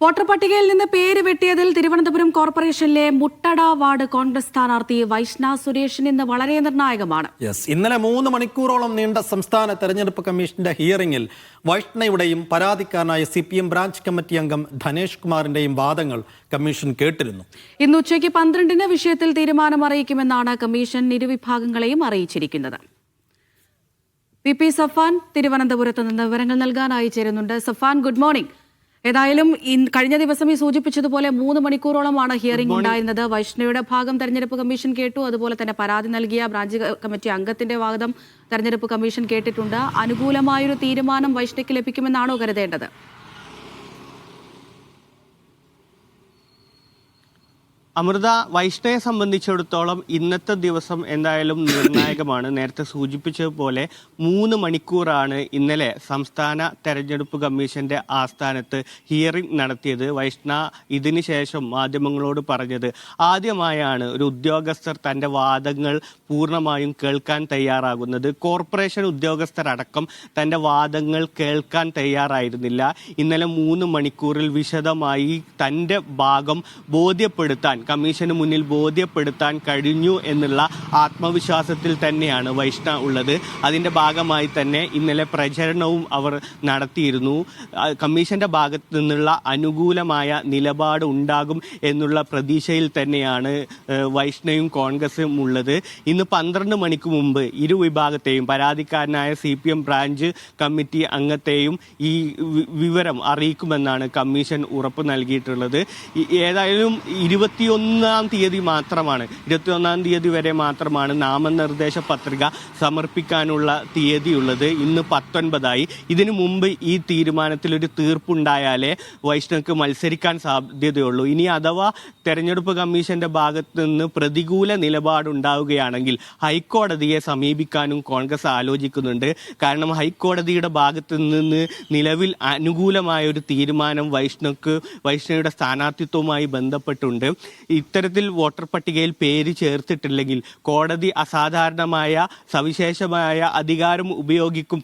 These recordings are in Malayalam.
വോട്ടർ പട്ടികയിൽ നിന്ന് പേര് വെട്ടിയതിൽ തിരുവനന്തപുരം കോർപ്പറേഷനിലെ മുട്ടട വാർഡ് കോൺഗ്രസ് സ്ഥാനാർത്ഥി വൈഷ്ണ സുരേഷിന് ഇന്ന് വളരെ നിർണായകമാണ്. ഇന്നലെ 3 മണിക്കൂറോളം നീണ്ട സംസ്ഥാന തെരഞ്ഞെടുപ്പ് കമ്മീഷന്റെ ഹിയറിംഗിൽ വൈഷ്ണയുടെയും പരാതിക്കാരനായ CPM ബ്രാഞ്ച് കമ്മിറ്റി അംഗം ധനേഷ് കുമാറിന്റെയും വാദങ്ങൾ കമ്മീഷൻ കേട്ടിരുന്നു. ഇന്ന് ഉച്ചയ്ക്ക് 12-ന് വിഷയത്തിൽ തീരുമാനം അറിയിക്കുമെന്നാണ് കമ്മീഷൻ ഇരുവിഭാഗങ്ങളെയും അറിയിച്ചിരിക്കുന്നത്. VP സഫാൻ തിരുവനന്തപുരത്ത് നിന്ന് വിവരങ്ങൾ നൽകാനായി ചേരുന്നുണ്ട്. Safan, good morning. ഏതായാലും കഴിഞ്ഞ ദിവസം ഈ സൂചിപ്പിച്ചതുപോലെ 3 മണിക്കൂറോളമാണ് ഹിയറിംഗ് ഉണ്ടായിരുന്നത്. വൈഷ്ണയുടെ ഭാഗം തെരഞ്ഞെടുപ്പ് കമ്മീഷൻ കേട്ടു. അതുപോലെ തന്നെ പരാതി നൽകിയ ബ്രാഞ്ച് കമ്മിറ്റി അംഗത്തിന്റെ വാദം തെരഞ്ഞെടുപ്പ് കമ്മീഷൻ കേട്ടിട്ടുണ്ട്. അനുകൂലമായൊരു തീരുമാനം വൈഷ്ണയ്ക്ക് ലഭിക്കുമെന്നാണോ കരുതേണ്ടത്? അമൃത, വൈഷ്ണയെ സംബന്ധിച്ചിടത്തോളം ഇന്നത്തെ ദിവസം എന്തായാലും നിർണായകമാണ്. നേരത്തെ സൂചിപ്പിച്ചതുപോലെ 3 മണിക്കൂറാണ് ഇന്നലെ സംസ്ഥാന തെരഞ്ഞെടുപ്പ് കമ്മീഷന്റെ ആസ്ഥാനത്ത് ഹിയറിംഗ് നടത്തിയത്. വൈഷ്ണ ഇതിനു ശേഷം മാധ്യമങ്ങളോട് പറഞ്ഞത് ആദ്യമായാണ് ഒരു ഉദ്യോഗസ്ഥർ തൻ്റെ വാദങ്ങൾ പൂർണ്ണമായും കേൾക്കാൻ തയ്യാറാകുന്നത്. കോർപ്പറേഷൻ ഉദ്യോഗസ്ഥരടക്കം തൻ്റെ വാദങ്ങൾ കേൾക്കാൻ തയ്യാറായിരുന്നില്ല. ഇന്നലെ 3 മണിക്കൂറിൽ വിശദമായി തൻ്റെ ഭാഗം ബോധ്യപ്പെടുത്താൻ, കമ്മീഷന് മുന്നിൽ ബോധ്യപ്പെടുത്താൻ കഴിഞ്ഞു എന്നുള്ള ആത്മവിശ്വാസത്തിൽ തന്നെയാണ് വൈഷ്ണ ഉള്ളത്. അതിൻ്റെ ഭാഗമായി തന്നെ ഇന്നലെ പ്രചരണവും അവർ നടത്തിയിരുന്നു. കമ്മീഷന്റെ ഭാഗത്ത് നിന്നുള്ള അനുകൂലമായ നിലപാട് ഉണ്ടാകും എന്നുള്ള പ്രതീക്ഷയിൽ തന്നെയാണ് വൈഷ്ണയും കോൺഗ്രസും ഉള്ളത്. ഇന്ന് 12 മണിക്ക് മുമ്പ് ഇരുവിഭാഗത്തെയും, പരാതിക്കാരനായ CPM ബ്രാഞ്ച് കമ്മിറ്റി അംഗത്തെയും ഈ വിവരം അറിയിക്കുമെന്നാണ് കമ്മീഷൻ ഉറപ്പ് നൽകിയിട്ടുള്ളത്. ഏതായാലും 21-ാം തീയതി മാത്രമാണ്, 21-ാം തീയതി വരെ മാത്രമാണ് നാമനിർദ്ദേശ പത്രിക സമർപ്പിക്കാനുള്ള തീയതിയുള്ളത്. ഇന്ന് 19ആയി. ഇതിനു മുമ്പ് ഈ തീരുമാനത്തിൽ ഒരു തീർപ്പുണ്ടായാലേ വൈഷ്ണവ്ക്ക് മത്സരിക്കാൻ സാധ്യതയുള്ളൂ. ഇനി അഥവാ തെരഞ്ഞെടുപ്പ് കമ്മീഷന്റെ ഭാഗത്ത് നിന്ന് പ്രതികൂല നിലപാടുണ്ടാവുകയാണെങ്കിൽ ഹൈക്കോടതിയെ സമീപിക്കാനും കോൺഗ്രസ് ആലോചിക്കുന്നുണ്ട്. കാരണം ഹൈക്കോടതിയുടെ ഭാഗത്ത് നിന്ന് നിലവിൽ അനുകൂലമായ ഒരു തീരുമാനം വൈഷ്ണവയുടെ സ്ഥാനാർത്ഥിത്വവുമായി ബന്ധപ്പെട്ടുണ്ട്. ഇത്തരത്തിൽ വോട്ടർ പട്ടികയിൽ പേര് ചേർത്തിട്ടില്ലെങ്കിൽ കോടതി അസാധാരണമായ സവിശേഷമായ അധികാരം ഉപയോഗിക്കും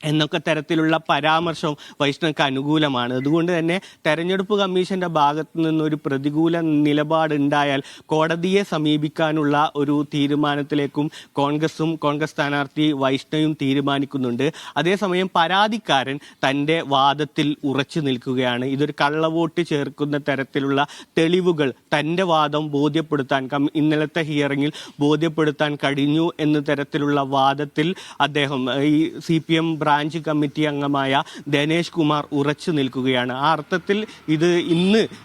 എന്നൊക്കെ തരത്തിലുള്ള പരാമർശം വൈഷ്ണവ്ക്ക് അനുകൂലമാണ്. അതുകൊണ്ട് തന്നെ തെരഞ്ഞെടുപ്പ് കമ്മീഷന്റെ ഭാഗത്തു നിന്നൊരു പ്രതികൂല നിലപാടുണ്ടായാൽ കോടതിയെ സമീപിക്കാനുള്ള ഒരു തീരുമാനത്തിലേക്കും കോൺഗ്രസ് സ്ഥാനാർത്ഥി വൈഷ്ണവും തീരുമാനിക്കുന്നുണ്ട്. അതേസമയം പരാതിക്കാരൻ തൻ്റെ വാദത്തിൽ ഉറച്ചു നിൽക്കുകയാണ്. ഇതൊരു കള്ളവോട്ട് ചേർക്കുന്ന തരത്തിലുള്ള തെളിവുകൾ തൻ്റെ വാദം ബോധ്യപ്പെടുത്താൻ, ഇന്നലത്തെ ഹിയറിംഗിൽ ബോധ്യപ്പെടുത്താൻ കഴിഞ്ഞു എന്ന തരത്തിലുള്ള വാദത്തിൽ അദ്ദേഹം ഈ CPM ബ്രാഞ്ച് കമ്മിറ്റി അംഗമായ ധനേഷ് കുമാർ ഉറച്ചു നിൽക്കുകയാണ്. ആ അർത്ഥത്തിൽ ഇത്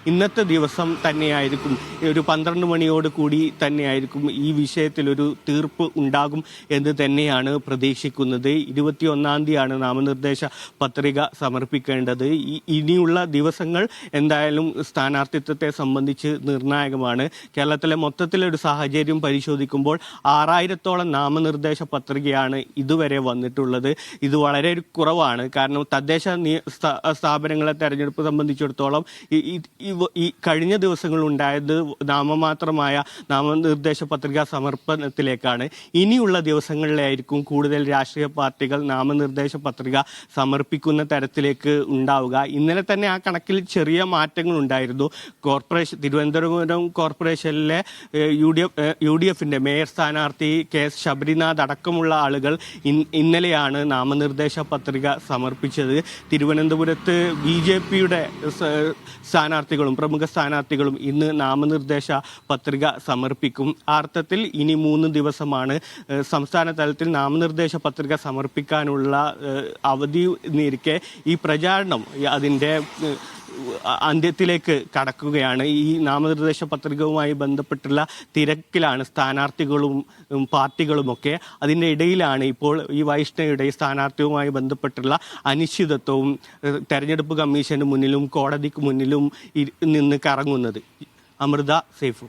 ഇന്നത്തെ ദിവസം തന്നെയായിരിക്കും, ഒരു 12 മണിയോട് കൂടി തന്നെയായിരിക്കും ഈ വിഷയത്തിൽ ഒരു തീർപ്പ് ഉണ്ടാകും എന്ന് തന്നെയാണ് പ്രതീക്ഷിക്കുന്നത്. 21-ാം തീയതിയാണ് നാമനിർദ്ദേശ പത്രിക സമർപ്പിക്കേണ്ടത്. ഇനിയുള്ള ദിവസങ്ങൾ എന്തായാലും സ്ഥാനാർത്ഥിത്വത്തെ സംബന്ധിച്ച് നിർണായകമാണ്. കേരളത്തിലെ മൊത്തത്തിലൊരു സാഹചര്യം പരിശോധിക്കുമ്പോൾ 6000-ഓളം നാമനിർദ്ദേശ പത്രികയാണ് ഇതുവരെ വന്നിട്ടുള്ളത്. ഇത് വളരെ കുറവാണ്. കാരണം തദ്ദേശ സ്ഥാപനങ്ങളെ തെരഞ്ഞെടുപ്പ് സംബന്ധിച്ചിടത്തോളം ഈ കഴിഞ്ഞ ദിവസങ്ങളിൽ ഉണ്ടായത് നാമമാത്രമായ നാമനിർദ്ദേശ പത്രിക സമർപ്പണത്തിലേക്കാണ്. ഇനിയുള്ള ദിവസങ്ങളിലായിരിക്കും കൂടുതൽ രാഷ്ട്രീയ പാർട്ടികൾ നാമനിർദ്ദേശ പത്രിക സമർപ്പിക്കുന്ന തരത്തിലേക്ക് ഉണ്ടാവുക. ഇന്നലെ തന്നെ ആ കണക്കിൽ ചെറിയ മാറ്റങ്ങൾ ഉണ്ടായിരുന്നു. തിരുവനന്തപുരം കോർപ്പറേഷനിലെ UDFന്റെ മേയർ സ്ഥാനാർത്ഥി KS ശബരിനാഥ് അടക്കമുള്ള ആളുകൾ ഇന്നലെയാണ് നാമനിർദ്ദേശ പത്രിക സമർപ്പിച്ചത്. തിരുവനന്തപുരത്ത് BJPയുടെ സ്ഥാനാർത്ഥികളും പ്രമുഖ സ്ഥാനാർത്ഥികളും ഇന്ന് നാമനിർദ്ദേശ പത്രിക സമർപ്പിക്കും. ആ അർത്ഥത്തിൽ ഇനി 3 ദിവസമാണ് സംസ്ഥാന തലത്തിൽ നാമനിർദ്ദേശ പത്രിക സമർപ്പിക്കാനുള്ള അവധി നിരിക്കെ ഈ പ്രചാരണം അതിൻ്റെ അന്ത്യത്തിലേക്ക് കടക്കുകയാണ്. ഈ നാമനിർദ്ദേശ പത്രികവുമായി ബന്ധപ്പെട്ടുള്ള തിരക്കിലാണ് സ്ഥാനാർത്ഥികളും പാർട്ടികളുമൊക്കെ. അതിൻ്റെ ഇടയിലാണ് ഇപ്പോൾ ഈ വൈഷ്ണയുടെ സ്ഥാനാർത്ഥിയുമായി ബന്ധപ്പെട്ടുള്ള അനിശ്ചിതത്വവും തെരഞ്ഞെടുപ്പ് കമ്മീഷന് മുന്നിലും കോടതിക്ക് മുന്നിലും നിന്ന് കറങ്ങുന്നത്. അമൃത, സേഫു.